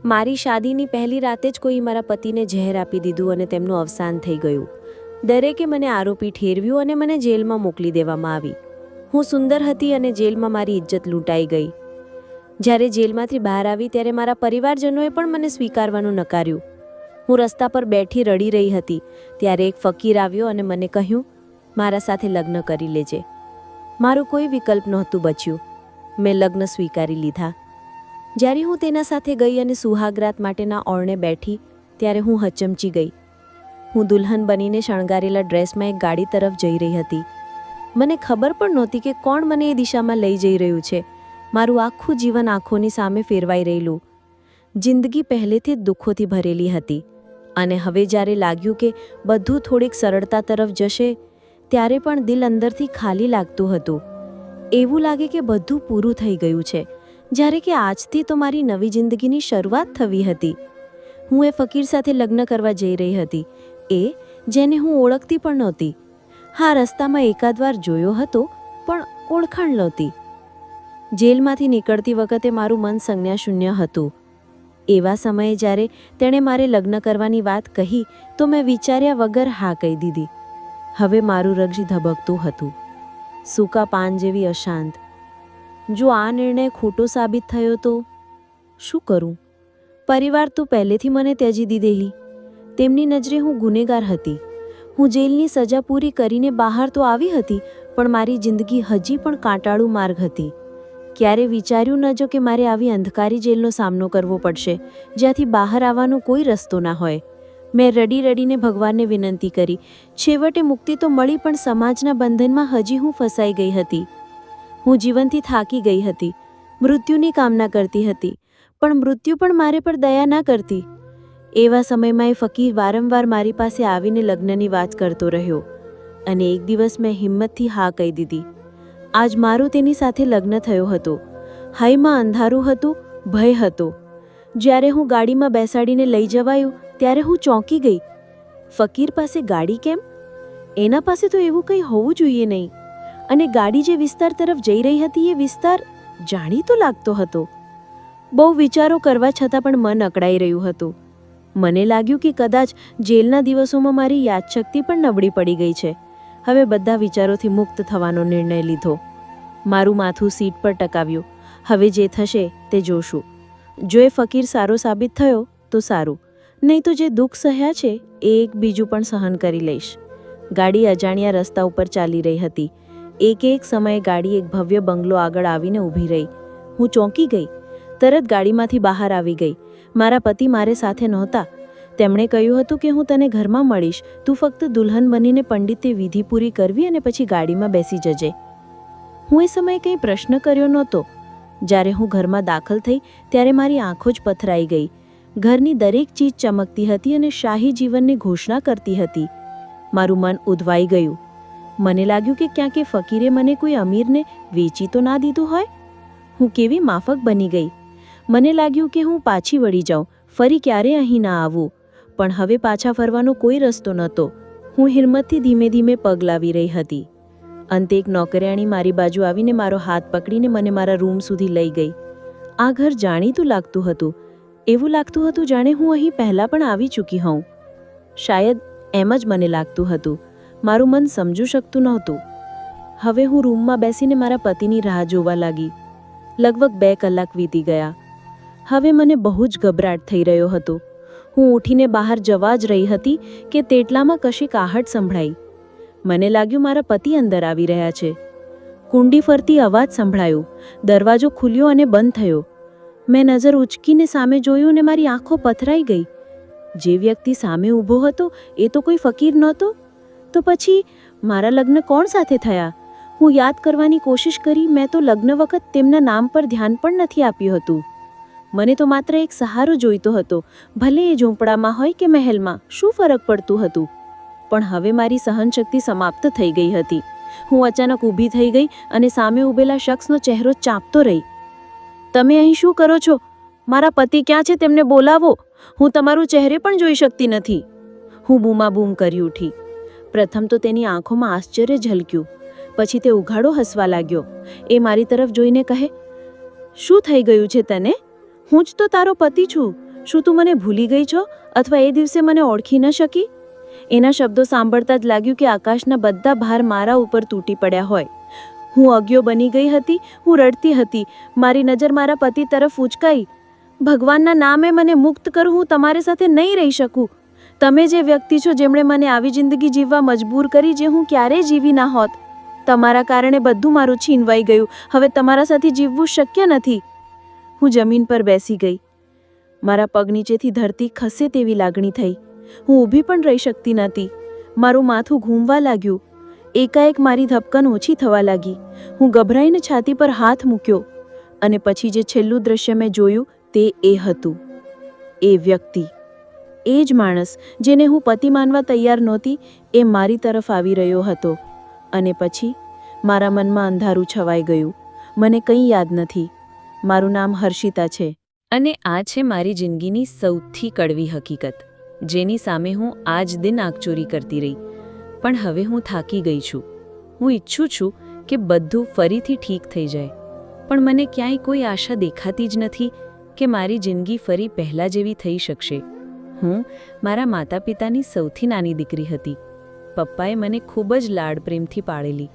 મારી શાદીની પહેલી રાતે જ કોઈ મારા પતિને ઝેર આપી દીધું અને તેમનું અવસાન થઈ ગયું. દરેકે મને આરોપી ઠેરવ્યું અને મને જેલમાં મોકલી દેવામાં આવી. હું સુંદર હતી અને જેલમાં મારી ઇજ્જત લૂંટાઈ ગઈ. જ્યારે જેલમાંથી બહાર આવી ત્યારે મારા પરિવારજનોએ પણ મને સ્વીકારવાનું નકાર્યું. હું રસ્તા પર બેઠી રડી રહી હતી ત્યારે એક ફકીર આવ્યો અને મને કહ્યું, મારા સાથે લગ્ન કરી લેજે. મારું કોઈ વિકલ્પ નહોતું બચ્યું. મેં લગ્ન સ્વીકારી લીધા. જ્યારે હું તેના સાથે ગઈ અને સુહાગરાત માટેના ઓરણે બેઠી ત્યારે હું હચમચી ગઈ. હું દુલ્હન બનીને શણગારેલા ડ્રેસમાં એક ગાડી તરફ જઈ રહી હતી. મને ખબર પણ નહોતી કે કોણ મને એ દિશામાં લઈ જઈ રહ્યું છે. મારું આખું જીવન આંખોની સામે ફેરવાઈ રહેલું. જિંદગી પહેલેથી જ દુઃખોથી ભરેલી હતી અને હવે જ્યારે લાગ્યું કે બધું થોડીક સરળતા તરફ જશે ત્યારે પણ દિલ અંદરથી ખાલી લાગતું હતું. એવું લાગે કે બધું પૂરું થઈ ગયું છે, જ્યારે કે આજથી તો મારી નવી જિંદગીની શરૂઆત થવી હતી. હું એ ફકીર સાથે લગ્ન કરવા જઈ રહી હતી, એ જેને હું ઓળખતી પણ નહોતી. હા, રસ્તામાં એકાદ વાર જોયો હતો પણ ઓળખાણ નહોતી. જેલમાંથી નીકળતી વખતે મારું મન સંજ્ઞાશૂન્ય હતું. એવા સમયે જ્યારે તેણે મારે લગ્ન કરવાની વાત કહી તો મેં વિચાર્યા વગર હા કહી દીધી. હવે મારું હૃદય ધબકતું હતું, સૂકા પાન જેવી અશાંત. જો આ નિર્ણય ખોટો સાબિત થયો તો શું કરું? પરિવાર તો પહેલેથી મને ત્યજી દીધેલી. તેમની નજરે હું ગુનેગાર હતી. હું જેલની સજા પૂરી કરીને બહાર તો આવી હતી પણ મારી જિંદગી હજી પણ કાંટાળું માર્ગ હતી. ક્યારે વિચાર્યું ન જો કે મારે આવી અંધકારી જેલનો સામનો કરવો પડશે જ્યાંથી બહાર આવવાનો કોઈ રસ્તો ના હોય. મેં રડી રડીને ભગવાનને વિનંતી કરી. છેવટે મુક્તિ તો મળી પણ સમાજના બંધનમાં હજી હું ફસાઈ ગઈ હતી. હું જીવનથી થાકી ગઈ હતી. મૃત્યુની કામના કરતી હતી પણ મૃત્યુ પણ મારે પર દયા ના કરતી. એવા સમયમાં એ ફકીર વારંવાર મારી પાસે આવીને લગ્નની વાત કરતો રહ્યો અને એક દિવસ મેં હિંમતથી હા કહી દીધી. આજ મારું તેની સાથે લગ્ન થયો હતો. હાઈમાં અંધારું હતું, ભય હતો. જ્યારે હું ગાડીમાં બેસાડીને લઈ જવાયું ત્યારે હું ચોંકી ગઈ. ફકીર પાસે ગાડી કેમ? એના પાસે તો એવું કંઈ હોવું જોઈએ નહીં. અને ગાડી જે વિસ્તાર તરફ જઈ રહી હતી એ વિસ્તાર જાણીતો લાગતો હતો. બહુ વિચારો કરવા છતાં પણ મન અકળાઈ રહ્યું હતું. મને લાગ્યું કે કદાચ જેલના દિવસોમાં મારી યાદશક્તિ પણ નબળી પડી ગઈ છે. હવે બધા વિચારોથી મુક્ત થવાનો નિર્ણય લીધો. મારું માથું સીટ પર ટકાવ્યું. હવે જે થશે તે જોશું. જો એ ફકીર સારો સાબિત થયો તો સારું, નહીં તો જે દુઃખ સહ્યા છે એ એક બીજું પણ સહન કરી લઈશ. ગાડી અજાણ્યા રસ્તા ઉપર ચાલી રહી હતી. એક સમયે ગાડી એક ભવ્ય બંગલો આગળ આવીને ઊભી રહી. હું ચોંકી ગઈ. તરત ગાડીમાંથી બહાર આવી ગઈ. મારા પતિ મારે સાથે નહોતા. તેમણે કહ્યું હતું કે હું તને ઘરમાં મળીશ, તું ફક્ત દુલ્હન બનીને પંડિતે વિધિ પૂરી કરવી અને પછી ગાડીમાં બેસી જજે. હું એ સમયે કંઈ પ્રશ્ન કર્યો નહોતો. જ્યારે હું ઘરમાં દાખલ થઈ ત્યારે મારી આંખો જ પથરાઈ ગઈ. ઘરની દરેક ચીજ ચમકતી હતી અને શાહી જીવનની ઘોષણા કરતી હતી. મારું મન ઉધવાઈ ગયું. મને લાગ્યું કે ક્યાંક એ ફકીરે મને કોઈ અમીરને વેચી તો ના દીધું હોય. હું કેવી માફક બની ગઈ. મને લાગ્યું કે હું પાછી વળી જાઉં, ફરી ક્યારે અહીં ના આવું. પણ હવે પાછા ફરવાનો કોઈ રસ્તો નહોતો. હું હિંમતથી ધીમે ધીમે પગ લાવી રહી હતી. અંતે એક નોકરિયાણી મારી બાજુ આવીને મારો હાથ પકડીને મને મારા રૂમ સુધી લઈ ગઈ. આ ઘર જાણીતું લાગતું હતું. એવું લાગતું હતું જાણે હું અહીં પહેલાં પણ આવી ચૂકી હોઉં. શાયદ એમ જ મને લાગતું હતું. મારું મન સમજू શકતું નહોતું. હવે હું રૂમમાં બેસીને મારા પતિની રાહ જોવા લાગી. લગભગ 2 કલાક વીતી ગયા. હવે મને બહુ જ ગભરાટ થઈ રહ્યો હતો. હું ઉઠીને બહાર જવા જ રહી હતી કે તેટલામાં કશીક આહટ સંભળાઈ. મને લાગ્યું મારા પતિ અંદર આવી રહ્યા છે. કુંડી ફરતી અવાજ સંભળાયો. દરવાજો ખુલ્યો અને બંધ થયો. મેં નજર ઉચકીને સામે જોયું ને મારી આંખો પથરાઈ ગઈ. જે વ્યક્તિ સામે ઊભો હતો એ તો કોઈ ફકીર નહોતો. તો પછી મારા લગ્ન કોણ સાથે થયા? હું યાદ કરવાની કોશિશ કરી. મેં તો લગ્ન વખત તેમના નામ પર ધ્યાન પણ નથી આપ્યું હતું. મને તો માત્ર એક સહારો જોઈતો હતો. ભલે એ ઝૂંપડામાં હોય કે મહેલમાં, શું ફરક પડતું હતું? પણ હવે મારી સહનશક્તિ સમાપ્ત થઈ ગઈ હતી. હું અચાનક ઊભી થઈ ગઈ અને સામે ઊભેલા શખ્સનો ચહેરો ચાંપતો રહી. તમે અહીં શું કરો છો? મારા પતિ ક્યાં છે? તેમને બોલાવો. હું તમારું ચહેરે પણ જોઈ શકતી નથી. હું બૂમાબૂમ કરી ઉઠી. પ્રથમ તો તેની આંખોમાં આશ્ચર્ય ઝલક્યું. પછી તે ઉઘાડો હસવા લાગ્યો. એ મારી તરફ જોઈને કહે, શું થઈ ગયું છે તને? હું જ તો તારો પતિ છું. શું તું મને ભૂલી ગઈ છો અથવા એ દિવસે મને ઓળખી ન શકી? એના શબ્દો સાંભળતા જ લાગ્યું કે આકાશના બધા ભાર મારા ઉપર તૂટી પડ્યા હોય. હું અજ્ઞો બની ગઈ હતી, હું રડતી હતી, મારી નજર મારા પતિ તરફ ઉંચકાઈ. ભગવાનના નામે મને મુક્ત કરો, હું તમારી સાથે નહીં રહી શકું. તમે જે વ્યક્તિ છો જેમણે મને આવી જિંદગી જીવવા મજબૂર કરી જે હું ક્યારેય જીવી ના હોત. તમારા કારણે બધું મારું છીનવાઈ ગયું. હવે તમારા સાથે જીવવું શક્ય નથી. હું જમીન પર બેસી ગઈ. મારા પગ નીચેથી ધરતી ખસે તેવી લાગણી થઈ. હું ઊભી પણ રહી શકતી નહોતી. મારું માથું ઘૂમવા લાગ્યું. એકાએક મારી ધબકન ઓછી થવા લાગી. હું ગભરાઈને છાતી પર હાથ મૂક્યો અને પછી જે છેલ્લું દ્રશ્ય મેં જોયું તે એ હતું. એ વ્યક્તિ, એ જ માણસ જેને હું પતિ માનવા તૈયાર નહોતી, એ મારી તરફ આવી રહ્યો હતો. અને પછી મારા મનમાં અંધારું છવાઈ ગયું. મને કંઈ યાદ નથી. મારું નામ હર્ષિતા છે. અને આ છે મારી જિંદગીની સૌથી કડવી હકીકત, જેની સામે હું આજ દિન આંખચોરી કરતી રહી. પણ હવે હું થાકી ગઈ છું. હું ઈચ્છું છું કે બધું ફરીથી ઠીક થઈ જાય, પણ મને ક્યાંય કોઈ આશા દેખાતી જ નથી કે મારી જિંદગી ફરી પહેલાં જેવી થઈ શકશે. હું મારા માતા પિતાની સૌથી નાની દીકરી હતી. પપ્પાએ મને ખૂબ જ લાડ પ્રેમથી પાળેલી.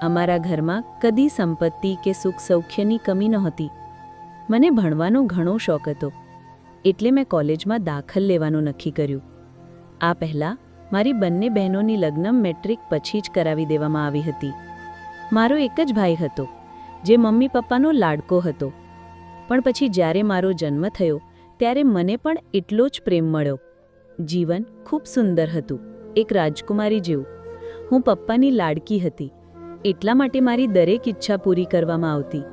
અમારા ઘરમાં કદી સંપત્તિ કે સુખ સૌખ્યની કમી નહોતી. મને ભણવાનો ઘણો શોખ હતો, એટલે મેં કોલેજમાં દાખલ લેવાનું નક્કી કર્યું. આ પહેલાં મારી બંને બહેનોની લગ્ન મેટ્રિક પછી જ કરાવી દેવામાં આવી હતી. મારો એક જ ભાઈ હતો, જે મમ્મી પપ્પાનો લાડકો હતો. પણ પછી જ્યારે મારો જન્મ થયો ત્યારે મને પણ એટલો જ પ્રેમ મળ્યો. જીવન ખૂબ સુંદર હતું, એક રાજકુમારી જેવું. હું પપ્પાની લાડકી હતી, એટલા માટે મારી દરેક ઈચ્છા પૂરી કરવામાં આવતી.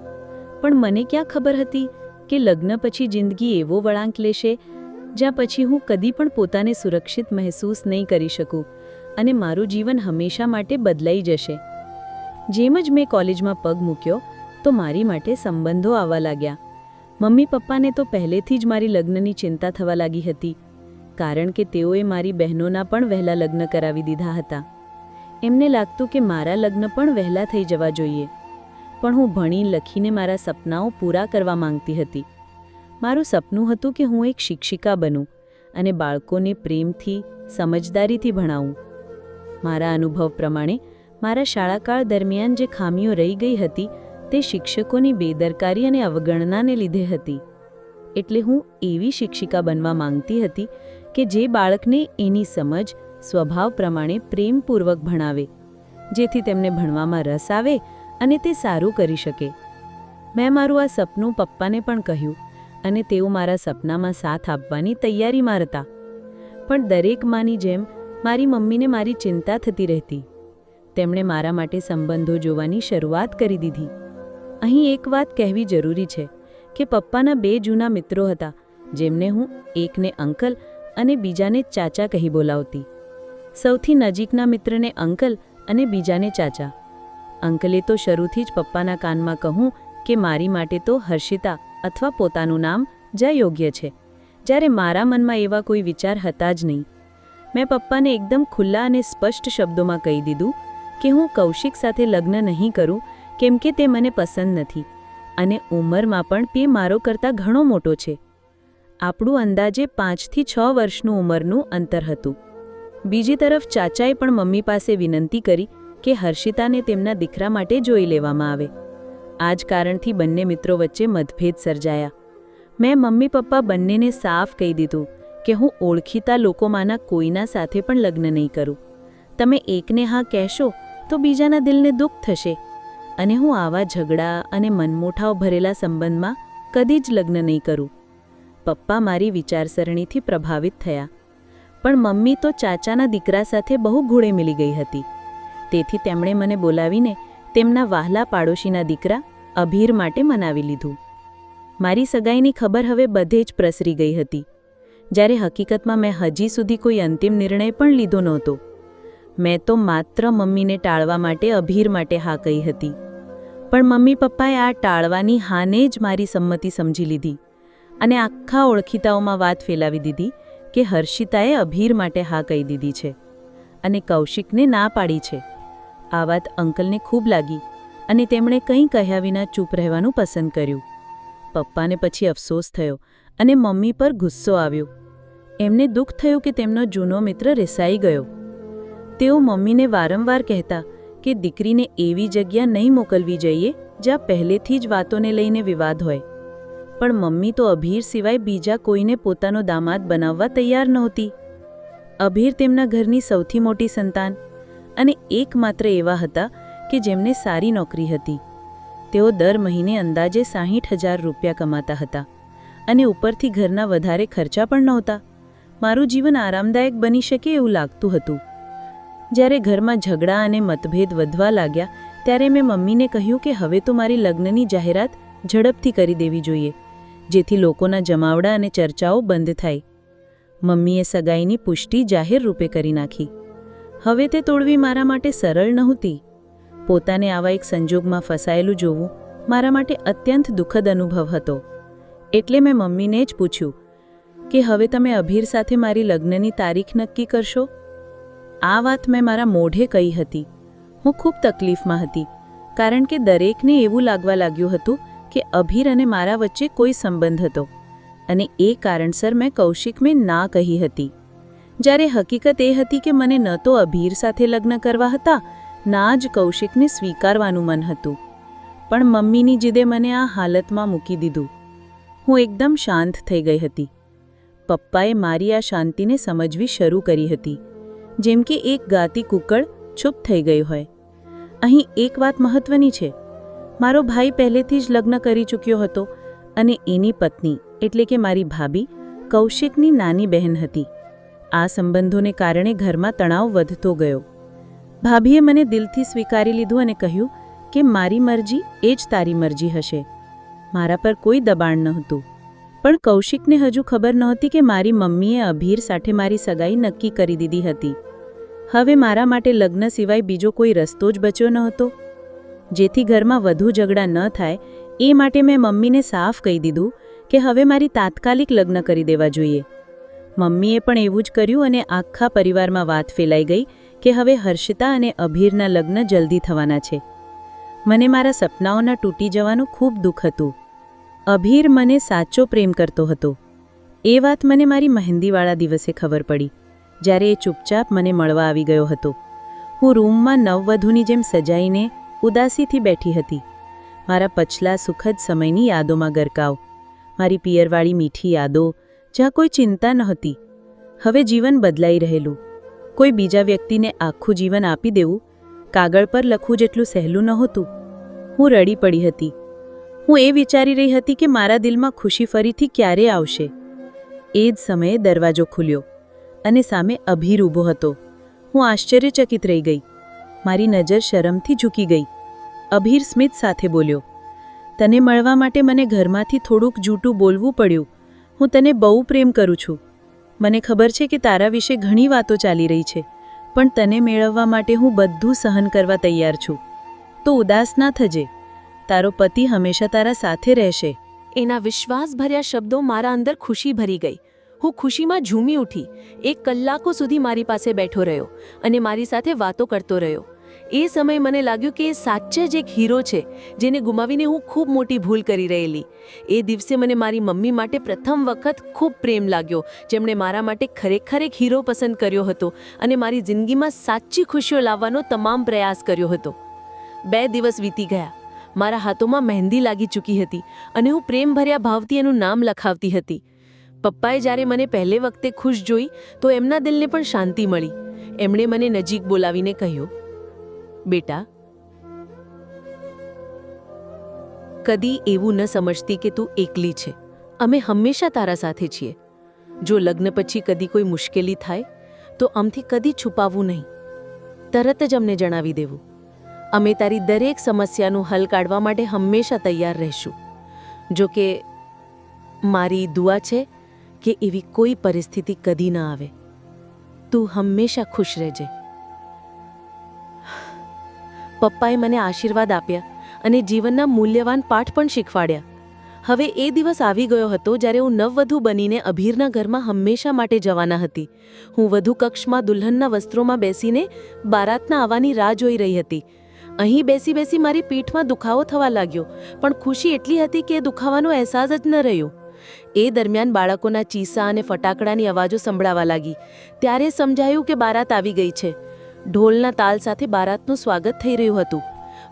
પણ મને ક્યાં ખબર હતી કે લગ્ન પછી જિંદગી એવો વળાંક લેશે જ્યાં પછી હું કદી પણ પોતાને સુરક્ષિત મહેસૂસ નહીં કરી શકું અને મારું જીવન હંમેશા માટે બદલાઈ જશે. જેમ જ મેં કોલેજમાં પગ મૂક્યો તો મારી માટે સંબંધો આવવા લાગ્યા. મમ્મી પપ્પાને તો પહેલેથી જ મારી લગ્નની ચિંતા થવા લાગી હતી, કારણ કે તેઓએ મારી બહેનોના પણ વહેલા લગ્ન કરાવી દીધા હતા. એમને લાગતું કે મારા લગ્ન પણ વહેલા થઈ જવા જોઈએ. પણ હું ભણી લખીને મારા સપનાઓ પૂરા કરવા માંગતી હતી. મારું સપનું હતું કે હું એક શિક્ષિકા બનું અને બાળકોને પ્રેમથી, સમજદારીથી ભણાવું. મારા અનુભવ પ્રમાણે મારા શાળાકાળ દરમિયાન જે ખામીઓ રહી ગઈ હતી તે શિક્ષકોની બેદરકારી અને અવગણનાને લીધે હતી. એટલે હું એવી શિક્ષિકા બનવા માંગતી હતી કે જે બાળકને એની સમજ, સ્વભાવ પ્રમાણે પ્રેમપૂર્વક ભણાવે, જેથી તેમને ભણવામાં રસ આવે અને તે સારું કરી શકે. મેં મારું આ સપનું પપ્પાને પણ કહ્યું અને તેઓ મારા સપનામાં સાથ આપવાની તૈયારીમાં હતા. પણ દરેક માની જેમ મારી મમ્મીને મારી ચિંતા થતી રહેતી. તેમણે મારા માટે સંબંધો જોવાની શરૂઆત કરી દીધી. અહીં એક વાત કહેવી જરૂરી છે કે પપ્પાના બે જૂના મિત્રો હતા, જેમને હું એકને અંકલ અને બીજાને ચાચા કહી બોલાવતી. સૌથી નજીકના મિત્રને અંકલ અને બીજાને ચાચા. અંકલે તો શરૂથી જ પપ્પાના કાનમાં કહું કે મારી માટે તો હર્ષિતા અથવા પોતાનું નામ જ યોગ્ય છે, જ્યારે મારા મનમાં એવા કોઈ વિચાર હતા જ નહીં. મેં પપ્પાને એકદમ ખુલ્લા અને સ્પષ્ટ શબ્દોમાં કહી દીધું કે હું કૌશિક સાથે લગ્ન નહીં કરું, કેમ કે તે મને પસંદ નથી અને ઉંમરમાં પણ તે મારો કરતાં ઘણો મોટો છે. આપણું અંદાજે 5 થી 6 વર્ષનું ઉંમરનું અંતર હતું. બીજી તરફ ચાચાએ પણ મમ્મી પાસે વિનંતી કરી કે હર્ષિતાને તેમના દીકરા માટે જોઈ લેવામાં આવે. આ જ કારણથી બંને મિત્રો વચ્ચે મતભેદ સર્જાયા. મેં મમ્મી પપ્પા બંનેને સાફ કહી દીધું કે હું ઓળખીતા લોકોમાંના કોઈના સાથે પણ લગ્ન નહીં કરું. તમે એકને હા કહેશો તો બીજાના દિલને દુઃખ થશે અને હું આવા ઝઘડા અને મનમોટાવ ભરેલા સંબંધમાં કદી જ લગ્ન નહીં કરું. પપ્પા મારી વિચારસરણીથી પ્રભાવિત થયા, પણ મમ્મી તો ચાચાના દીકરા સાથે બહુ ઘૂળે મિલી ગઈ હતી. તેથી તેમણે મને બોલાવીને તેમના વહાલા પાડોશીના દીકરા અભીર માટે મનાવી લીધું. મારી સગાઈની ખબર હવે બધે જ પ્રસરી ગઈ હતી, જ્યારે હકીકતમાં મેં હજી સુધી કોઈ અંતિમ નિર્ણય પણ લીધો નહોતો. મેં તો માત્ર મમ્મીને ટાળવા માટે અભીર માટે હા કહી હતી, પણ મમ્મી પપ્પાએ આ ટાળવાની હાને જ મારી સંમતિ સમજી લીધી અને આખા ઓળખીતાઓમાં વાત ફેલાવી દીધી કે હર્ષિતાએ અભીર માટે હા કહી દીધી છે અને કૌશિકને ના પાડી છે. આ વાત અંકલને ખૂબ લાગી અને તેમણે કંઈ કહ્યા વિના ચૂપ રહેવાનું પસંદ કર્યું. પપ્પાને પછી અફસોસ થયો અને મમ્મી પર ગુસ્સો આવ્યો. એમને દુઃખ થયું કે તેમનો જૂનો મિત્ર રિસાઈ ગયો. તેઓ મમ્મીને વારંવાર કહેતા કે દીકરીને એવી જગ્યા નહીં મોકલવી જોઈએ જ્યાં પહેલેથી જ વાતોને લઈને વિવાદ હોય. પણ મમ્મી તો અભીર સિવાય બીજા કોઈને પોતાનો દામાદ બનાવવા તૈયાર નહોતી. અભીર તેમના ઘરની સૌથી મોટી સંતાન અને એકમાત્ર એવા હતા કે જેમને સારી નોકરી હતી. તેઓ દર મહિને અંદાજે 60,000 રૂપિયા કમાતા હતા અને ઉપરથી ઘરના વધારે ખર્ચા પણ નહોતા. મારું જીવન આરામદાયક બની શકે એવું લાગતું હતું. જ્યારે ઘરમાં ઝઘડા અને મતભેદ વધવા લાગ્યા ત્યારે મેં મમ્મીને કહ્યું કે હવે તો મારી લગ્નની જાહેરાત ઝડપથી કરી દેવી જોઈએ, જેથી લોકોના જમાવડા અને ચર્ચાઓ બંધ થાય. મમ્મીએ સગાઈની પુષ્ટિ જાહેર રૂપે કરી નાખી. હવે તે તોડવી મારા માટે સરળ નહોતી. પોતાને આવા એક સંજોગમાં ફસાયેલું જોવું મારા માટે અત્યંત દુઃખદ અનુભવ હતો. એટલે મેં મમ્મીને જ પૂછ્યું કે હવે તમે અભીર સાથે મારી લગ્નની તારીખ નક્કી કરશો? આ વાત મેં મારા મોઢે કહી હતી. હું ખૂબ તકલીફમાં હતી, કારણ કે દરેકને એવું લાગવા લાગ્યું હતું કે અભીર અને મારા વચ્ચે કોઈ સંબંધ હતો, અને એ કારણસર મેં કૌશિકને ના કહી હતી. જ્યારે હકીકત એ હતી કે મને ન તો અભીર સાથે લગ્ન કરવા હતા, ના જ કૌશિકને સ્વીકારવાનું મન હતું. પણ મમ્મીની જીદે મને આ હાલતમાં મૂકી દીધું. હું એકદમ શાંત થઈ ગઈ હતી. પપ્પાએ મારી આ શાંતિને સમજવી શરૂ કરી હતી, જેમ કે એક ગાતી કુકડ ચૂપ થઈ ગઈ હોય. અહીં એક વાત મહત્વની છે. મારો ભાઈ પહેલેથી જ લગ્ન કરી ચૂક્યો હતો અને એની પત્ની એટલે કે મારી ભાભી કૌશિકની નાની બહેન હતી. આ સંબંધોને કારણે ઘરમાં તણાવ વધતો ગયો. ભાભીએ મને દિલથી સ્વીકારી લીધું અને કહ્યું કે મારી મરજી એ જ તારી મરજી હશે. મારા પર કોઈ દબાણ નહોતું. પણ કૌશિકને હજુ ખબર નહોતી કે મારી મમ્મીએ અભીર સાથે મારી સગાઈ નક્કી કરી દીધી હતી. હવે મારા માટે લગ્ન સિવાય બીજો કોઈ રસ્તો જ બચ્યો નહોતો. જેથી ઘરમાં વધુ ઝઘડા ન થાય એ માટે મેં મમ્મીને સાફ કહી દીધું કે હવે મારી તાત્કાલિક લગ્ન કરી દેવા જોઈએ. મમ્મીએ પણ એવું જ કર્યું અને આખા પરિવારમાં વાત ફેલાઈ ગઈ કે હવે હર્ષિતા અને અભીરના લગ્ન જલ્દી થવાના છે. મને મારા સપનાઓના તૂટી જવાનું ખૂબ દુઃખ હતું. અભીર મને સાચો પ્રેમ કરતો હતો. એ વાત મને મારી મહેંદીવાળા દિવસે ખબર પડી, જ્યારે એ ચૂપચાપ મને મળવા આવી ગયો હતો. હું રૂમમાં નવવધૂની જેમ સજાઈને ઉદાસીથી બેઠી હતી. મારા પછલા સુખદ સમયની યાદોમાં ગરકાવ, મારી પિયરવાળી મીઠી યાદો, જ્યાં કોઈ ચિંતા નહોતી. હવે જીવન બદલાઈ રહેલું. કોઈ બીજા વ્યક્તિને આખું જીવન આપી દેવું કાગળ પર લખવું જેટલું સહેલું નહોતું. હું રડી પડી હતી. હું એ વિચારી રહી હતી કે મારા દિલમાં ખુશી ફરીથી ક્યારે આવશે. એ જ સમયે દરવાજો ખુલ્યો અને સામે અભીર ઊભો હતો. હું આશ્ચર્યચકિત રહી ગઈ. મારી નજર શરમથી ઝૂકી ગઈ. અભીર સ્મિત સાથે બોલ્યો, તને મળવા માટે મને ઘરમાંથી થોડુંક જૂઠું બોલવું પડ્યું. હું તને બહુ પ્રેમ કરું છું. મને ખબર છે કે તારા વિશે ઘણી વાતો ચાલી રહી છે, પણ તને મેળવવા માટે હું બધું સહન કરવા તૈયાર છું. તો ઉદાસ ના થજે. તારો પતિ હંમેશા તારા સાથે રહેશે. એના વિશ્વાસભર્યા શબ્દો મારા અંદર ખુશી ભરી ગઈ. હું ખુશીમાં ઝૂમી ઉઠી. 1 કલાકો સુધી મારી પાસે બેઠો રહ્યો અને મારી સાથે વાતો કરતો રહ્યો. એ સમયે મને લાગ્યું કે એ સાચે જ એક હીરો છે, જેને ગુમાવીને હું ખૂબ મોટી ભૂલ કરી રહેલી. એ દિવસે મને મારી મમ્મી માટે પ્રથમ વખત ખૂબ પ્રેમ લાગ્યો, જેમણે મારા માટે ખરેખર એક હીરો પસંદ કર્યો હતો અને મારી જિંદગીમાં સાચી ખુશીઓ લાવવાનો તમામ પ્રયાસ કર્યો હતો. 2 દિવસ વીતી ગયા. મારા હાથોમાં મહેંદી લાગી ચૂકી હતી અને હું પ્રેમભર્યા ભાવથી એનું નામ લખાવતી હતી. પપ્પાએ જ્યારે મને પહેલે વખતે ખુશ જોઈ તો એમના દિલને પણ શાંતિ મળી. એમણે મને નજીક બોલાવીને કહ્યું, બેટા, કદી એવું ન સમજતી કે તું એકલી છે. અમે હંમેશા તારા સાથે છીએ. જો લગ્ન પછી કદી કોઈ મુશ્કેલી થાય તો અમથી કદી છુપાવવું નહીં, તરત જ અમને જણાવી દેવું. અમે તારી દરેક સમસ્યાનું હલ કાઢવા માટે હંમેશા તૈયાર રહીશું. જો કે મારી દુઆ છે કે એવી કોઈ પરિસ્થિતિ કદી ન આવે. તું હંમેશા ખુશ રહેજે. પપ્પાએ મને આશીર્વાદ આપ્યા અને જીવનના મૂલ્યવાન પાઠ પણ શીખવાડ્યા. હવે એ દિવસ આવી ગયો હતો જ્યારે હું નવવધુ બનીને અભીરના ઘરમાં હંમેશા માટે જવાના હતી. હું વધુ કક્ષમાં દુલ્હનના વસ્ત્રોમાં બેસીને બારાતના આવવાની રાહ જોઈ રહી હતી. અહીં બેસી બેસી મારી પીઠમાં દુખાવો થવા લાગ્યો, પણ ખુશી એટલી હતી કે દુખાવાનો અહેસાસ જ ન રહ્યો. એ દરમિયાન બાળકોના ચીસા અને ફટાકડાની અવાજો સંભળાવા લાગી. ત્યારે સમજાયું કે બારાત આવી ગઈ છે. ઢોલના તાલ સાથે બારાતનું સ્વાગત થઈ રહ્યું હતું.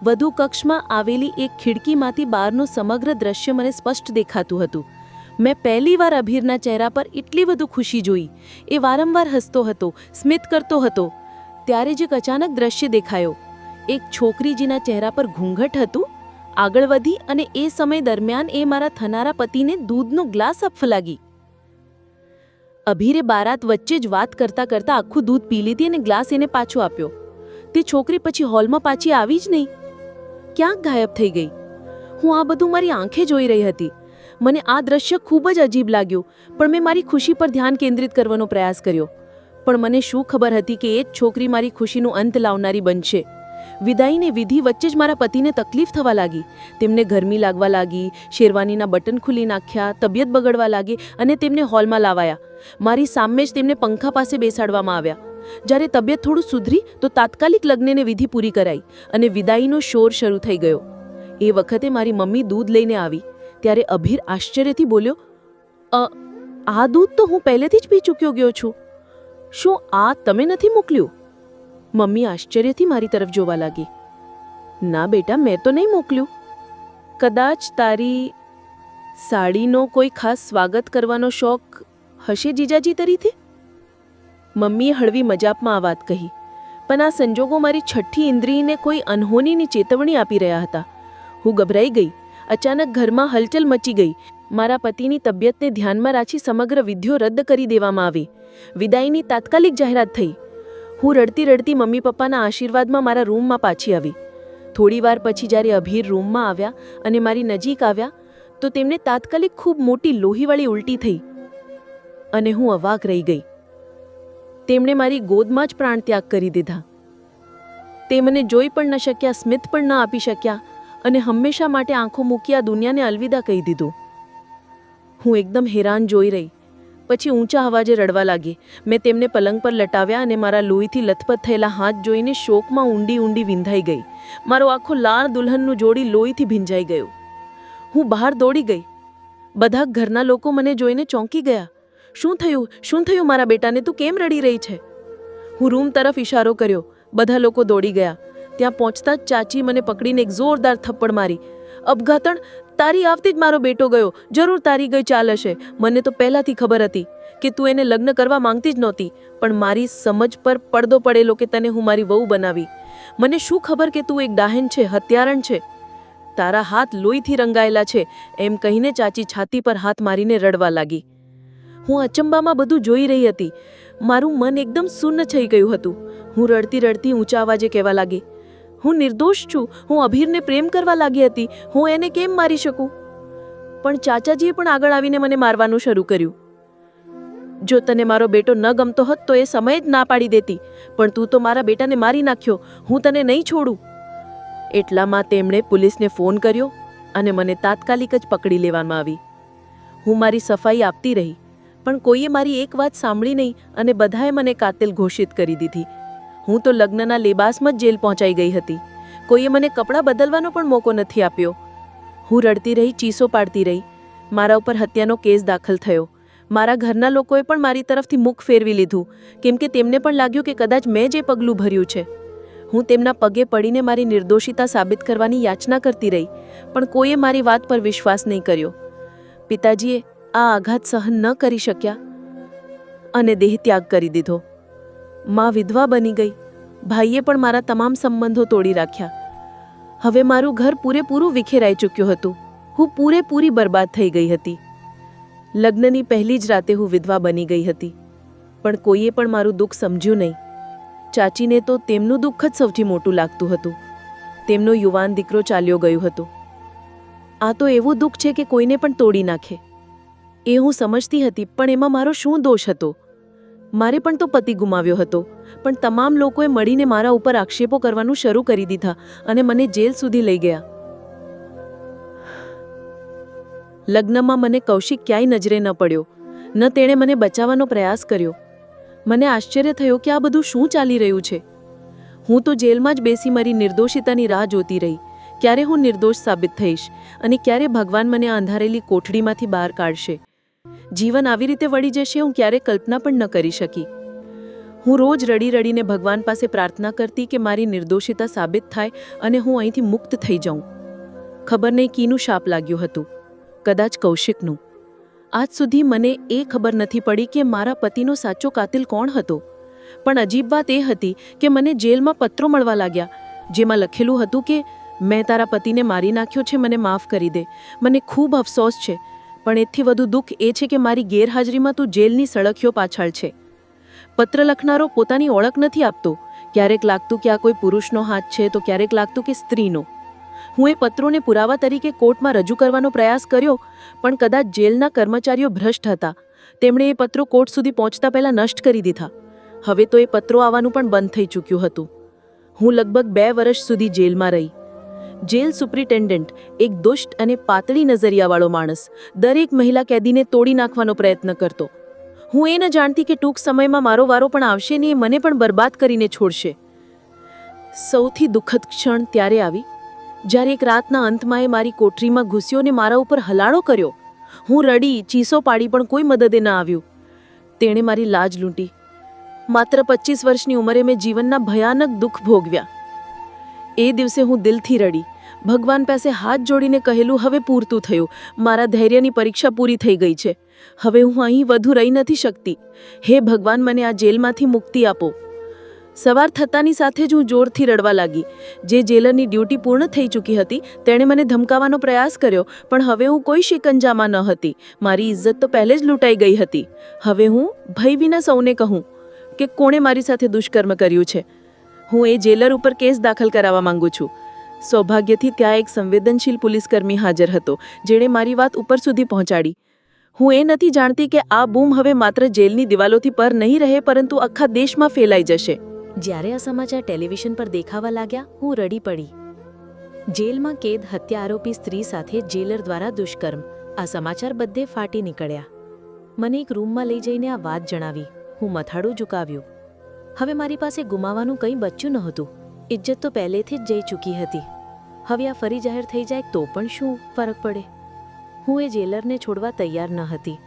વધુ કક્ષમાં આવેલી એક ખિડકીમાંથી બહારનું સમગ્ર દ્રશ્ય મને સ્પષ્ટ દેખાતું હતું. મેં પહેલીવાર અભીરના ચહેરા પર એટલી વધુ ખુશી જોઈ. એ વારંવાર હસતો હતો, સ્મિત કરતો હતો. ત્યારે જ એક અચાનક દ્રશ્ય દેખાયો. એક છોકરી જેના ચહેરા પર ઘૂંઘટ હતું આગળ વધી અને એ સમય દરમિયાન એ મારા થનારા પતિને દૂધનો ગ્લાસ આપવા લાગી. અભીરે બારાત વચ્ચે જ વાત કરતા કરતા આખું દૂધ પી લીધી અને ગ્લાસ એને પાછો આપ્યો. તે છોકરી પછી હોલમાં પાછી આવી જ નહીં. ક્યાંક ગાયબ થઈ ગઈ. હું આ બધું મારી આંખે જોઈ રહી હતી. મને આ દ્રશ્ય ખૂબ જ અજીબ લાગ્યું, પણ મેં મારી ખુશી પર ધ્યાન કેન્દ્રિત કરવાનો પ્રયાસ કર્યો. પણ મને શું ખબર હતી કે એ જ છોકરી મારી ખુશીનું અંત લાવનારી બનશે. વિદાયની વિધિ વચ્ચે જ મારા પતિને તકલીફ થવા લાગી. તેમને ગરમી લાગવા લાગી, શેરવાનીના બટન ખુલી નાખ્યા, તબિયત બગડવા લાગી અને તેમને હોલમાં લાવાયા. મારી સામે જ તેમને પંખા પાસે બેસાડવામાં આવ્યા. જ્યારે તબિયત થોડું સુધરી તો તાત્કાલિક લગ્નને વિધિ પૂરી કરાઈ અને વિદાયનો શોર શરૂ થઈ ગયો. એ વખતે મારી મમ્મી દૂધ લઈને આવી. ત્યારે અભીર આશ્ચર્યથી બોલ્યો, આ દૂધ તો હું પહેલેથી જ પી ચૂક્યો ગયો છું. શું આ તમે નથી મોકલ્યું? મમ્મી આશ્ચર્યથી મારી તરફ જોવા લાગી. ના બેટા, મેં તો નહીં મોકલ્યું. કદાચ તારી સાડીનો કોઈ ખાસ સ્વાગત કરવાનો શોખ હશે જીજાજી તરીકે? મમ્મીએ હળવી મજાકમાં આ વાત કહી, પણ આ સંજોગો મારી છઠ્ઠી ઇન્દ્રિયને કોઈ અનહોનીની ચેતવણી આપી રહ્યા હતા. હું ગભરાઈ ગઈ. અચાનક ઘરમાં હલચલ મચી ગઈ. મારા પતિની તબિયતને ધ્યાનમાં રાખી સમગ્ર વિધિઓ રદ કરી દેવામાં આવી. વિદાયની તાત્કાલિક જાહેરાત થઈ. હું રડતી રડતી મમ્મી પપ્પાના આશીર્વાદમાં મારા રૂમમાં પાછી આવી. થોડીવાર પછી જ્યારે અભીર રૂમમાં આવ્યા અને મારી નજીક આવ્યા તો તેમને તાત્કાલિક ખૂબ મોટી લોહીવાળી ઉલટી થઈ અને હું અવાક રહી ગઈ. તેમણે મારી ગોદમાં જ પ્રાણત્યાગ કરી દીધા. તે મને જોઈ પણ ન શક્યા, સ્મિત પણ ન આપી શક્યા અને હંમેશા માટે આંખો મૂકી આ દુનિયાને અલવિદા કહી દીધું. હું એકદમ હેરાન જોઈ રહી. પછી ઊંચા અવાજે રડવા લાગી. મેં તેમને પલંગ પર લટાવ્યા અને મારા લોહીથી લથપથ થયેલા હાથ જોઈને શોકમાં ઊંડી ઊંડી વિંધાઈ ગઈ. મારો આખો લાળ દુલ્હનનું જોડી લોહીથી ભીંજાઈ ગયું. હું બહાર દોડી ગઈ. બધા ઘરના લોકો મને જોઈને ચોંકી ગયા. શું થયું? શું થયું મારા બેટાને? તું કેમ રડી રહી છે? હું રૂમ તરફ ઇશારો કર્યો. બધા લોકો દોડી ગયા. ત્યાં પહોંચતા જ ચાચી મને પકડીને એક જોરદાર થપ્પડ મારી. અપઘાતણ, તારી આવતી જ મારો બેટો ગયો. જરૂર તારી ગઈ ચાલ હશે. મને તો પહેલાથી ખબર હતી કે તું એને લગ્ન કરવા માંગતી જ નહોતી, પણ મારી સમજ પર પડદો પડેલો કે તને હું મારી વહુ બનાવી. મને શું ખબર કે તું એક ડાહન છે, હત્યારણ છે. તારા હાથ લોહીથી રંગાયેલા છે એમ કહીને ચાચી છાતી પર હાથ મારીને રડવા લાગી. હું અચંબામાં બધું જોઈ રહી હતી. મારું મન એકદમ શૂન્ય થઈ ગયું હતું. હું રડતી રડતી ઊંચા અવાજે કહેવા લાગી, હું નિર્દોષ છું. હું અભીરને પ્રેમ કરવા લાગી હતી. હું એને કેમ મારી શકું? પણ ચાચાજીએ પણ આગળ આવીને મને મારવાનું શરૂ કર્યું. જો તને મારો બેટો ન ગમતો હોત તો એ સમયે જ ના પાડી દેતી, પણ તું તો મારા બેટાને મારી નાખ્યો. હું તને નહીં છોડું. એટલામાં તેમણે પોલીસને ફોન કર્યો અને મને તાત્કાલિક જ પકડી લેવામાં આવી. હું મારી સફાઈ આપતી રહી, પણ કોઈએ મારી એક વાત સાંભળી નહીં અને બધાએ મને કાતિલ ઘોષિત કરી દીધી. હું તો લગ્નના લેબાસમાં જ જેલ પહોંચાઈ ગઈ હતી. કોઈએ મને કપડાં બદલવાનો પણ મોકો નથી આપ્યો. હું રડતી રહી, ચીસો પાડતી રહી. મારા ઉપર હત્યાનો કેસ દાખલ થયો. મારા ઘરના લોકોએ પણ મારી તરફથી મુખ ફેરવી લીધું, કેમ કે તેમને પણ લાગ્યું કે કદાચ મેં જે પગલું ભર્યું છે. હું તેમના પગે પડીને મારી નિર્દોષિતા સાબિત કરવાની યાચના કરતી રહી, પણ કોઈએ મારી વાત પર વિશ્વાસ નહીં કર્યો. પિતાજીએ આ આઘાત સહન ન કરી શક્યા અને દેહ ત્યાગ કરી દીધો. માં વિધવા બની ગઈ. ભાઈએ પણ મારા તમામ સંબંધો તોડી રાખ્યા. હવે મારું ઘર પૂરેપૂરું વિખેરાઈ ચૂક્યું હતું. હું પૂરેપૂરી બરબાદ થઈ ગઈ હતી. લગ્નની પહેલી જ રાતે હું વિધવા બની ગઈ હતી, પણ કોઈએ પણ મારું દુઃખ સમજ્યું નહીં. ચાચીને તો તેમનું દુઃખ જ સૌથી મોટું લાગતું હતું. તેમનો યુવાન દીકરો ચાલ્યો ગયો હતો. આ તો એવું દુઃખ છે કે કોઈને પણ તોડી નાખે. એ હું સમજતી હતી, પણ એમાં મારો શું દોષ હતો? મારે પણ તો પતિ ગુમાવ્યો હતો, પણ તમામ લોકોએ મળીને મારા ઉપર આક્ષેપો કરવાનું શરૂ કરી દીધા અને મને જેલ સુધી લઈ ગયા. લગ્નમાં મને કૌશિક ક્યાંય નજરે ન પડ્યો, ન તેણે મને બચાવવાનો પ્રયાસ કર્યો. મને આશ્ચર્ય થયો કે આ બધું શું ચાલી રહ્યું છે. હું તો જેલમાં જ બેસી મારી નિર્દોષિતાની રાહ જોતી રહી. ક્યારે હું નિર્દોષ સાબિત થઈશ અને ક્યારે ભગવાન મને આ અંધારેલી કોઠડીમાંથી બહાર કાઢશે. જીવન આવી રીતે વળી જશે હું ક્યારેય કલ્પના પણ ન કરી શકી. હું રોજ રડી રડીને ભગવાન પાસે પ્રાર્થના કરતી કે મારી નિર્દોષિતા સાબિત થાય અને હું અહીંથી મુક્ત થઈ જાઉં. ખબર નહીં કીનું શાપ લાગ્યું હતું, કદાચ કૌશિકનું. આજ સુધી મને એ ખબર નથી પડી કે મારા પતિનો સાચો કાતિલ કોણ હતો. પણ અજીબ વાત એ હતી કે મને જેલમાં પત્રો મળવા લાગ્યા, જેમાં લખેલું હતું કે મેં તારા પતિને મારી નાખ્યો છે, મને માફ કરી દે. મને ખૂબ અફસોસ છે, પણ એથી વધુ દુઃખ એ છે કે મારી ગેરહાજરીમાં તું જેલની સળખીઓ પાછળ છે. પત્ર લખનારો પોતાની ઓળખ નથી આપતો. ક્યારેક લાગતું કે આ કોઈ પુરુષનો હાથ છે, તો ક્યારેક લાગતું કે સ્ત્રીનો. હું એ પત્રોને પુરાવા તરીકે કોર્ટમાં રજૂ કરવાનો પ્રયાસ કર્યો, પણ કદાચ જેલના કર્મચારીઓ ભ્રષ્ટ હતા. તેમણે એ પત્રો કોર્ટ સુધી પહોંચતા પહેલાં નષ્ટ કરી દીધા. હવે તો એ પત્રો આવવાનું પણ બંધ થઈ ચૂક્યું હતું. હું લગભગ 2 વર્ષ સુધી જેલમાં રહી. જેલ સુપ્રિન્ટેન્ડન્ટ, એક દુષ્ટ અને પાતળી નજરિયાવાળો માણસ, દરેક મહિલા કેદીને તોડી નાખવાનો પ્રયત્ન કરતો. હું એ ન જાણતી કે ટૂંક સમયમાં મારો વારો પણ આવશે ને એ મને પણ બરબાદ કરીને છોડશે. સૌથી દુઃખદ ક્ષણ ત્યારે આવી જ્યારે એક રાતના અંતમાં એ મારી કોઠરીમાં ઘૂસ્યો ને મારા ઉપર હલાળો કર્યો. હું રડી, ચીસો પાડી, પણ કોઈ મદદે ન આવ્યું. તેણે મારી લાજ લૂંટી. માત્ર 25 વર્ષની ઉંમરે મેં જીવનના ભયાનક દુઃખ ભોગવ્યા. એ દિવસે હું દિલથી રડી, ભગવાન પાસે હાથ જોડીને કહેલું, હવે પૂરતું થયું. મારા ધૈર્યની પરીક્ષા પૂરી થઈ ગઈ છે. હવે હું અહીં વધુ રહી નથી શકતી. હે ભગવાન, મને આ જેલમાંથી મુક્તિ આપો. સવાર થતાની સાથે જ હું જોરથી રડવા લાગી. જે જેલરની ડ્યુટી પૂર્ણ થઈ ચૂકી હતી તેણે મને ધમકાવવાનો પ્રયાસ કર્યો, પણ હવે હું કોઈ શિકંજામાં ન હતી. મારી ઇજ્જત તો પહેલે જ લૂંટાઈ ગઈ હતી. હવે હું ભય વિના સૌને કહું કે કોણે મારી સાથે દુષ્કર્મ કર્યું છે. હું એ જેલર ઉપર કેસ દાખલ કરાવવા માંગુ છું. સૌભાગ્યથી ત્યાં એક સંવેદનશીલ પોલીસકર્મી હાજર હતો, જેણે મારી વાત ઉપર સુધી પહોંચાડી. હું એ નથી જાણતી કે આ બૂમ હવે માત્ર જેલની દિવાલોથી પર નહીં રહે, પરંતુ આખા દેશમાં ફેલાઈ જશે. જ્યારે આ સમાચાર ટેલિવિઝન પર દેખાવા લાગ્યા, હું રડી પડી. જેલમાં કેદ હત્યા આરોપી સ્ત્રી સાથે જેલર દ્વારા દુષ્કર્મ, આ સમાચાર બધે ફાટી નીકળ્યા. મને એક રૂમમાં લઈ જઈને આ વાત જણાવી. હું મથાળું ઝુકાવ્યું. હવે મારી પાસે ગુમાવવાનું કંઈ બચ્યું નહોતું. ઇજ્જત તો પહેલેથી જ જઈ ચૂકી હતી. હવે આ ફરી જાહેર થઈ જાય તો પણ શું ફરક પડે? હું એ જેલરને છોડવા તૈયાર ન હતી,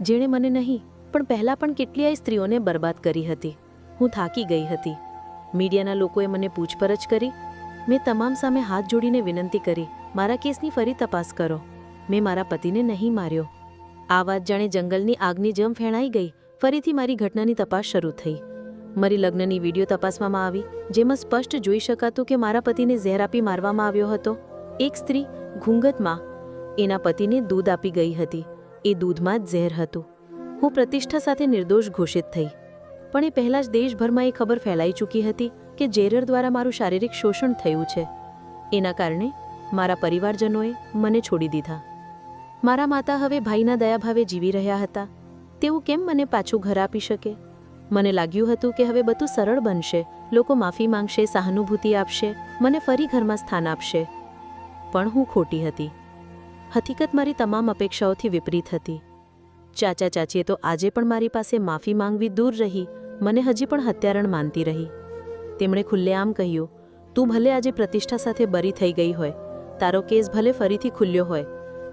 જેણે મને નહીં પણ પહેલાં પણ કેટલીય સ્ત્રીઓને બરબાદ કરી હતી. હું થાકી ગઈ હતી. મીડિયાના લોકોએ મને પૂછપરછ કરી. મેં તમામ સામે હાથ જોડીને વિનંતી કરી, મારા કેસની ફરી તપાસ કરો. મેં મારા પતિને નહીં માર્યો. આ વાત જાણે જંગલની આગની જેમ ફેણાઈ ગઈ. ફરીથી મારી ઘટનાની તપાસ શરૂ થઈ. મારી લગ્નની વિડીયો તપાસવામાં આવી, જેમાં સ્પષ્ટ જોઈ શકાતું કે મારા પતિને ઝેર આપી મારવામાં આવ્યો હતો. એક સ્ત્રી ઘૂંઘટમાં એના પતિને દૂધ આપી ગઈ હતી. એ દૂધમાં જ ઝેર હતું. હું પ્રતિષ્ઠા સાથે નિર્દોષ ઘોષિત થઈ. પણ એ પહેલાં જ દેશભરમાં એ ખબર ફેલાઈ ચૂકી હતી કે જેલર દ્વારા મારું શારીરિક શોષણ થયું છે. એના કારણે મારા પરિવારજનોએ મને છોડી દીધા. મારા માતા હવે ભાઈના દયાભાવે જીવી રહ્યા હતા. તેવું કેમ મને પાછું ઘર આપી શકે? મને લાગ્યું હતું કે હવે બધું સરળ બનશે, લોકો માફી માંગશે, સહાનુભૂતિ આપશે, મને ફરી ઘરમાં સ્થાન આપશે. પણ હું ખોટી હતી. હકીકત મારી તમામ અપેક્ષાઓથી વિપરીત હતી. ચાચા ચાચીએ તો આજે પણ મારી પાસે માફી માંગવી દૂર રહી, મને હજી પણ હત્યારણ માનતી રહી. તેમણે ખુલ્લેઆમ કહ્યું, તું ભલે આજે પ્રતિષ્ઠા સાથે બરી થઈ ગઈ હોય, તારો કેસ ભલે ફરીથી ખુલ્યો હોય,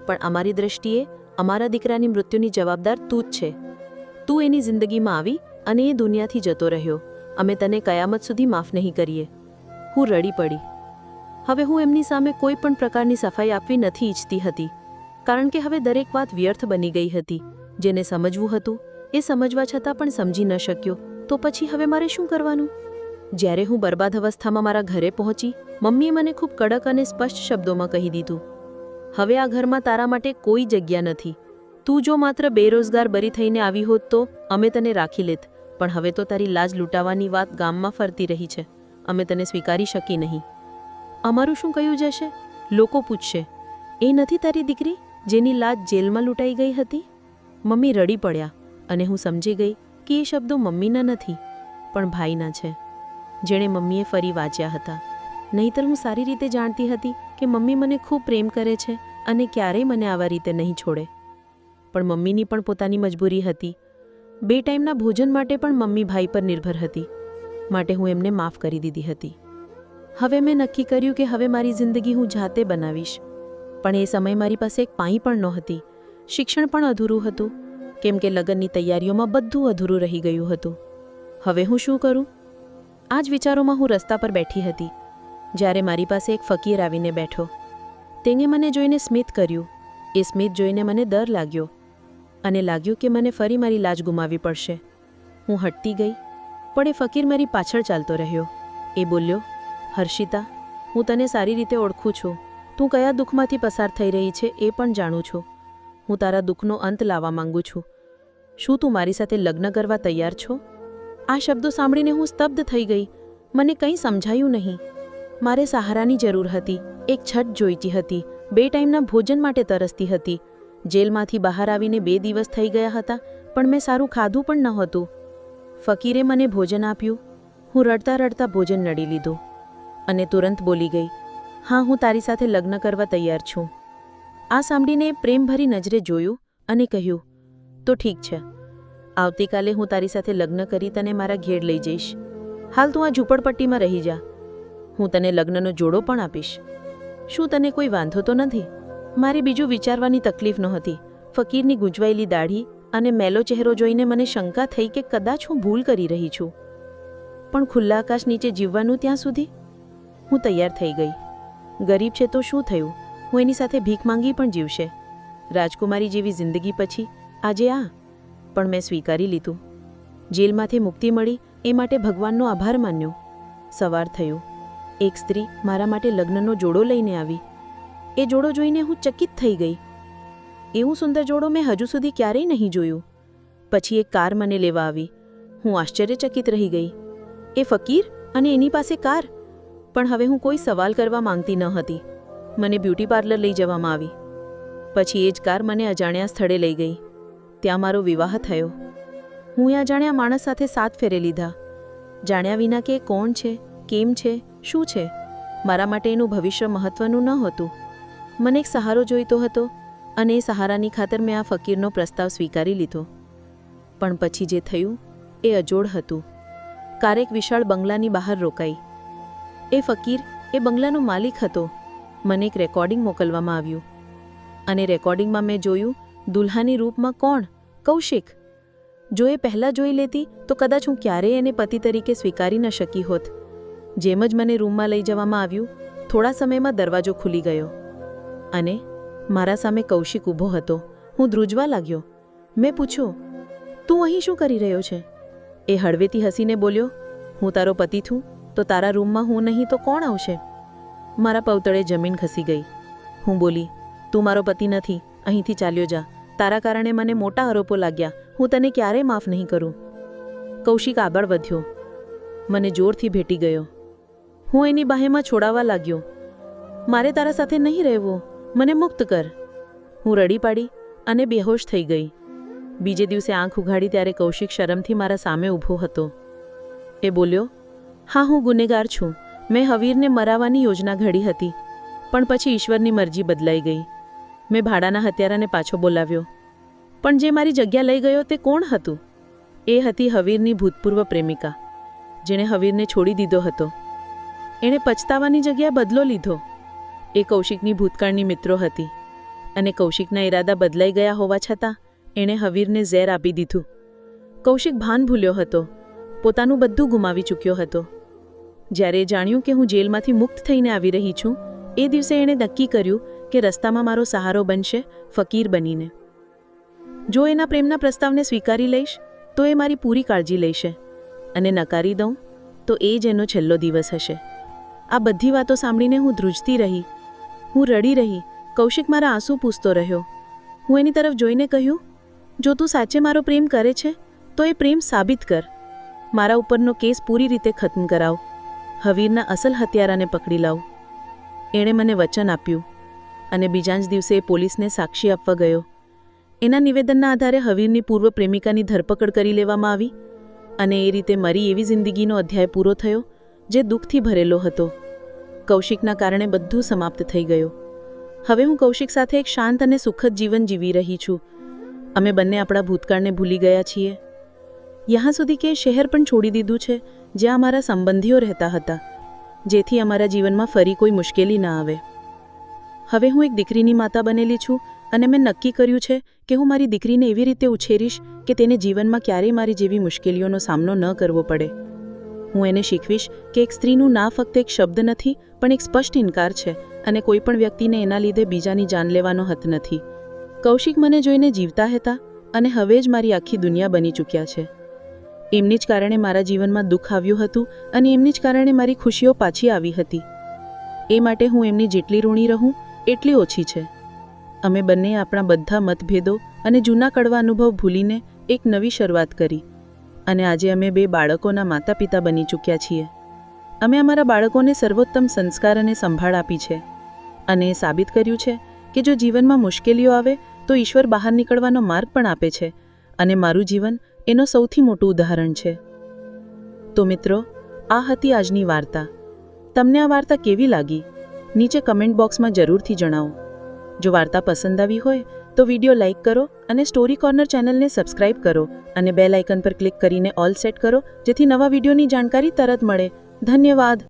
પણ અમારી દ્રષ્ટિએ અમારા દીકરાની મૃત્યુની જવાબદાર તું જ છે. તું એની જિંદગીમાં આવી અને એ દુનિયાથી જતો રહ્યો. અમે તને કયામત સુધી માફ નહીં કરીએ. હું રડી પડી. હવે હું એમની સામે કોઈ પણ પ્રકારની સફાઈ આપવી નથી ઈચ્છતી હતી, કારણ કે હવે દરેક વાત વ્યર્થ બની ગઈ હતી. જેને સમજવું હતું એ સમજવા છતાં પણ સમજી ન શક્યો, તો પછી હવે મારે શું કરવાનું? જ્યારે હું બરબાદ અવસ્થામાં મારા ઘરે પહોંચી, મમ્મીએ મને ખૂબ કડક અને સ્પષ્ટ શબ્દોમાં કહી દીધું, હવે આ ઘરમાં તારા માટે કોઈ જગ્યા નથી. તું જો માત્ર બેરોજગાર બરી થઈને આવી હોત તો અમે તને રાખી લેત, પણ હવે તો તારી લાજ લૂંટાવાની વાત ગામમાં ફરતી રહી છે. અમે તને સ્વીકારી શકી નહીં. અમારું શું કહ્યું જશે? લોકો પૂછશે, એ નથી તારી દીકરી જેની લાજ જેલમાં લૂંટાઈ ગઈ હતી? મમ્મી રડી પડ્યા અને હું સમજી ગઈ કે એ શબ્દો મમ્મીના નથી, પણ ભાઈના છે, જેણે મમ્મીએ ફરી વાંચ્યા હતા. નહીંતર હું સારી રીતે જાણતી હતી કે મમ્મી મને ખૂબ પ્રેમ કરે છે અને ક્યારેય મને આવા રીતે નહીં છોડે. પણ મમ્મીની પણ પોતાની મજબૂરી હતી. 2 ટાઈમના ભોજન માટે પણ મમ્મી ભાઈ પર નિર્ભર હતી, માટે હું એમને માફ કરી દીધી હતી. હવે મેં નક્કી કર્યું કે હવે મારી જિંદગી હું જાતે બનાવીશ. પણ એ સમયે મારી પાસે એક પાઈ પણ નહોતી, શિક્ષણ પણ અધૂરું હતું. કેમ કે લગ્નની તૈયારીઓમાં બધું અધૂરું રહી ગયું હતું. હવે હું શું કરું? આ જ વિચારોમાં હું રસ્તા પર બેઠી હતી જ્યારે મારી પાસે એક ફકીર આવીને બેઠો. તેણે મને જોઈને સ્મિત કર્યું. એ સ્મિત જોઈને મને ડર લાગ્યો અને લાગ્યું કે મને ફરી મારી લાજ ગુમાવવી પડશે. હું હટતી ગઈ, પણ એ ફકીર મારી પાછળ ચાલતો રહ્યો. એ બોલ્યો, હર્ષિતા, હું તને સારી રીતે ઓળખું છું. તું કયા દુઃખમાંથી પસાર થઈ રહી છે એ પણ જાણું છું. હું તારા દુઃખનો અંત લાવવા માંગુ છું. શું તું મારી સાથે લગ્ન કરવા તૈયાર છો? આ શબ્દો સાંભળીને હું સ્તબ્ધ થઈ ગઈ. મને કંઈ સમજાયું નહીં. મારે સહારાની જરૂર હતી. એક છત જોઈતી હતી. 2 ટાઈમના ભોજન માટે તરસતી હતી. જેલમાંથી બહાર આવીને 2 દિવસ થઈ ગયા હતા, પણ મેં સારું ખાધું પણ નહોતું. ફકીરે મને ભોજન આપ્યું. હું રડતા રડતા ભોજન નડી લીધું અને તુરંત બોલી ગઈ, હા, હું તારી સાથે લગ્ન કરવા તૈયાર છું. આ સાંભળીને પ્રેમભરી નજરે જોયું અને કહ્યું, તો ઠીક છે, આવતીકાલે હું તારી સાથે લગ્ન કરી તને મારા ઘેર લઈ જઈશ. હાલ તું આ ઝૂંપડપટ્ટીમાં રહી જા. હું તને લગ્નનો જોડો પણ આપીશ. શું તને કોઈ વાંધો તો નથી? મારે બીજું વિચારવાની તકલીફ નહોતી. ફકીરની ગૂંચવાયેલી દાઢી અને મેલો ચહેરો જોઈને મને શંકા થઈ કે કદાચ હું ભૂલ કરી રહી છું. પણ ખુલ્લા આકાશ નીચે જીવવાનું ત્યાં સુધી? હું તૈયાર થઈ ગઈ. ગરીબ છે તો શું થયું? હું એની સાથે ભીખ માંગી પણ જીવશે. રાજકુમારી જેવી જિંદગી પછી આજે આ પણ મેં સ્વીકારી લીધું. જેલમાંથી મુક્તિ મળી એ માટે ભગવાનનો આભાર માન્યો. સવાર થયું. એક સ્ત્રી મારા માટે લગ્નનો જોડો લઈને આવી. એ જોડો જોઈને હું ચકિત થઈ ગઈ. એવું સુંદર જોડો મેં હજુ સુધી ક્યારેય નહીં જોયું. પછી એક કાર મને લેવા આવી. હું આશ્ચર્યચકિત રહી ગઈ. એ ફકીર અને એની પાસે કાર! પણ હવે હું કોઈ સવાલ કરવા માંગતી ન હતી. મને બ્યુટી પાર્લર લઈ જવામાં આવી. પછી એ જ કાર મને અજાણ્યા સ્થળે લઈ ગઈ. ત્યાં મારો વિવાહ થયો. હું એ અજાણ્યા માણસ સાથે 7 ફેરે લીધા. જાણ્યા વિના કે એ કોણ છે, કેમ છે, શું છે. મારા માટે એનું ભવિષ્ય મહત્વનું ન હતું. મને એક સહારો જોઈતો હતો અને એ સહારાની ખાતર મેં આ ફકીરનો પ્રસ્તાવ સ્વીકારી લીધો. પણ પછી જે થયું એ અજોડ હતું. કાર એક વિશાળ બંગલાની બહાર રોકાઈ. એ ફકીર એ બંગલાનો માલિક હતો. મને એક રેકોર્ડિંગ મોકલવામાં આવ્યું અને રેકોર્ડિંગમાં મેં જોયું દુલ્હાની રૂપમાં કોણ? કૌશિક. જો એ પહેલાં જોઈ લેતી તો કદાચ હું ક્યારેય એને પતિ તરીકે સ્વીકારી ન શકી હોત. જેમ જ મને રૂમમાં લઈ જવામાં આવ્યું, થોડા સમયમાં દરવાજો ખુલી ગયો અને મારા સામે કૌશિક ઊભો હતો. હું ધ્રુજવા લાગ્યો. મેં પૂછ્યું, તું અહીં શું કરી રહ્યો છે? એ હળવેથી હસીને બોલ્યો, હું તારો પતિ છું તો તારા રૂમમાં હું નહીં તો કોણ આવશે? મારા પવતળે જમીન ખસી ગઈ. હું બોલી, તું મારો પતિ નથી, અહીંથી ચાલ્યો જા. તારા કારણે મને મોટા આરોપો લાગ્યા. હું તને ક્યારેય માફ નહીં કરું. કૌશિક આગળ વધ્યો. મને જોરથી ભેટી ગયો. હું એની બાહેમાં છોડાવવા લાગ્યો. મારે તારા સાથે નહીં રહેવું, મને મુક્ત કર. હું રડી પાડી અને બેહોશ થઈ ગઈ. બીજે દિવસે આંખ ઉઘાડી ત્યારે કૌશિક શરમથી મારા સામે ઊભો હતો. એ બોલ્યો, હા, હું ગુનેગાર છું. મેં હવીરને મરાવવાની યોજના ઘડી હતી, પણ પછી ઈશ્વરની મરજી બદલાઈ ગઈ. મેં ભાડાના હત્યારાને પાછો બોલાવ્યો. પણ જે મારી જગ્યા લઈ ગયો તે કોણ હતું? એ હતી હવીરની ભૂતપૂર્વ પ્રેમિકા, જેણે હવીરને છોડી દીધો હતો. એણે પછતાવાની જગ્યાએ બદલો લીધો. એ કૌશિકની ભૂતકાળની મિત્રો હતી અને કૌશિકના ઈરાદા બદલાઈ ગયા હોવા છતાં એણે હવીરને ઝેર આપી દીધું. કૌશિક ભાન ભૂલ્યો હતો. પોતાનું બધું ગુમાવી ચૂક્યો હતો. જ્યારે એ જાણ્યું કે હું જેલમાંથી મુક્ત થઈને આવી રહી છું, એ દિવસે એણે નક્કી કર્યું કે રસ્તામાં મારો સહારો બનશે, ફકીર બનીને. જો એના પ્રેમના પ્રસ્તાવને સ્વીકારી લઈશ તો એ મારી પૂરી કાળજી લેશે અને નકારી દઉં તો એ જ એનો છેલ્લો દિવસ હશે. આ બધી વાતો સાંભળીને હું ધ્રુજતી રહી. હું રડી રહી. કૌશિક મારા આંસુ પૂછતો રહ્યો. હું એની તરફ જોઈને કહ્યું, જો તું સાચે મારો પ્રેમ કરે છે તો એ પ્રેમ સાબિત કર. મારા ઉપરનો કેસ પૂરી રીતે ખતમ કરાવ. હવીરના અસલ હત્યારાને પકડી લાવ. એણે મને વચન આપ્યું અને બીજા જ દિવસે એ પોલીસને સાક્ષી આપવા ગયો. એના નિવેદનના આધારે હવીરની પૂર્વ પ્રેમિકાની ધરપકડ કરી લેવામાં આવી અને એ રીતે મારી એવી જિંદગીનો અધ્યાય પૂરો થયો જે દુઃખથી ભરેલો હતો. કૌશિકના કારણે બધું સમાપ્ત થઈ ગયું. હવે હું કૌશિક સાથે એક શાંત અને સુખદ જીવન જીવી રહી છું. અમે બંને આપણા ભૂતકાળને ભૂલી ગયા છીએ. યહાં સુધી કે શહેર પણ છોડી દીધું છે જ્યાં અમારા સંબંધીઓ રહેતા હતા, જેથી અમારા જીવનમાં ફરી કોઈ મુશ્કેલી ના આવે. હવે હું એક દીકરીની માતા બનેલી છું અને મેં નક્કી કર્યું છે કે હું મારી દીકરીને એવી રીતે ઉછેરીશ કે તેને જીવનમાં ક્યારેય મારી જેવી મુશ્કેલીઓનો સામનો ન કરવો પડે. હું એને શીખવીશ કે એક સ્ત્રીનું ના ફક્ત એક શબ્દ નથી પણ એક સ્પષ્ટ ઇનકાર છે અને કોઈ પણ વ્યક્તિને એના લીધે બીજાની જાન લેવાનો હક નથી. કૌશિક મને જોઈને જીવતા હતા અને હવે જ મારી આખી દુનિયા બની ચૂક્યા છે. એમની જ કારણે મારા જીવનમાં દુઃખ આવ્યું હતું અને એમની જ કારણે મારી ખુશીઓ પાછી આવી હતી. એ માટે હું એમની જેટલી ઋણી રહું એટલી ઓછી છે. અમે બંને આપણા બધા મતભેદો અને જૂના કડવા અનુભવ ભૂલીને એક નવી શરૂઆત કરી અને આજે અમે 2 બાળકોના માતા પિતા બની ચૂક્યા છીએ. અમે અમારા બાળકોને સર્વોત્તમ સંસ્કાર અને સંભાળ આપી છે અને એ સાબિત કર્યું છે કે જો જીવનમાં મુશ્કેલીઓ આવે તો ઈશ્વર બહાર નીકળવાનો માર્ગ પણ આપે છે અને મારું જીવન એનો સૌથી મોટું ઉદાહરણ છે. તો મિત્રો, આ હતી આજની વાર્તા. તમને આ વાર્તા કેવી લાગી? નીચે કમેન્ટ બોક્સમાં જરૂરથી જણાવો. જો વાર્તા પસંદ આવી હોય તો વિડીયો લાઇક કરો અને સ્ટોરી કોર્નર ચેનલને સબસ્ક્રાઇબ કરો અને બેલ આઇકન પર ક્લિક કરીને ઓલ સેટ કરો જેથી નવા વિડીયોની જાણકારી તરત મળે. ધન્યવાદ.